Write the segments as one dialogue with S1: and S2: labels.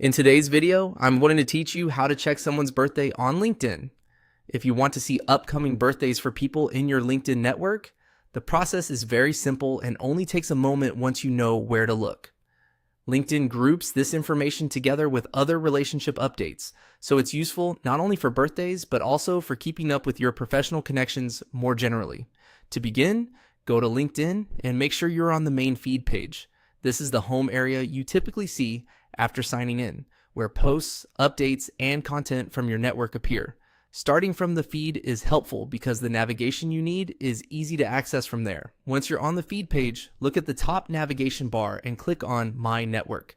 S1: In today's video, I'm wanting to teach you how to check someone's birthday on LinkedIn. If you want to see upcoming birthdays for people in your LinkedIn network, the process is very simple and only takes a moment once you know where to look. LinkedIn groups this information together with other relationship updates, so it's useful not only for birthdays, but also for keeping up with your professional connections more generally. To begin, go to LinkedIn and make sure you're on the main feed page. This is the home area you typically see after signing in, where posts, updates, and content from your network appear. Starting from the feed is helpful because the navigation you need is easy to access from there. Once you're on the feed page, look at the top navigation bar and click on My Network.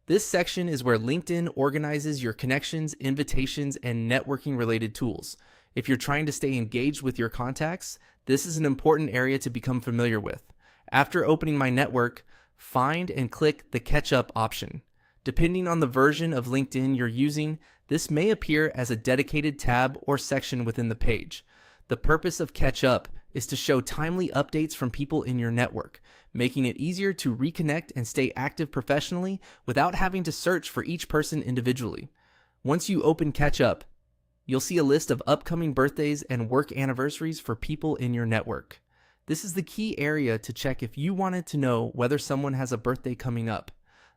S1: This section is where LinkedIn organizes your connections, invitations, and networking related tools. If you're trying to stay engaged with your contacts, this is an important area to become familiar with. After opening My Network, find and click the Catch Up option. Depending on the version of LinkedIn you're using, this may appear as a dedicated tab or section within the page. The purpose of Catch Up is to show timely updates from people in your network, making it easier to reconnect and stay active professionally without having to search for each person individually. Once you open Catch Up, you'll see a list of upcoming birthdays and work anniversaries for people in your network. This is the key area to check if you wanted to know whether someone has a birthday coming up.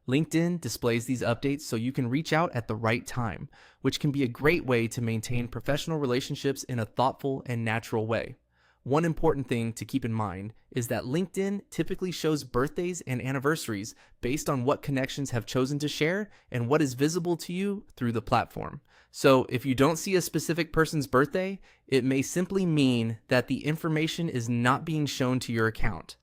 S1: LinkedIn displays these updates so you can reach out at the right time, which can be a great way to maintain professional relationships in a thoughtful and natural way. One important thing to keep in mind is that LinkedIn typically shows birthdays and anniversaries based on what connections have chosen to share and what is visible to you through the platform. So if you don't see a specific person's birthday, it may simply mean that the information is not being shown to your account.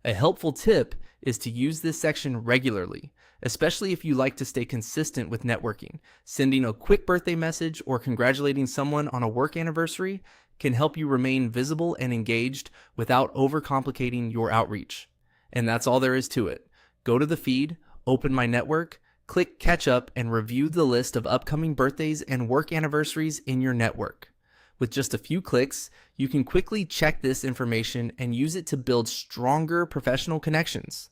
S1: A helpful tip is to use this section regularly, especially if you like to stay consistent with networking. Sending a quick birthday message or congratulating someone on a work anniversary can help you remain visible and engaged without overcomplicating your outreach. And that's all there is to it. Go to the feed, open My Network, click Catch Up, and review the list of upcoming birthdays and work anniversaries in your network. With just a few clicks, you can quickly check this information and use it to build stronger professional connections.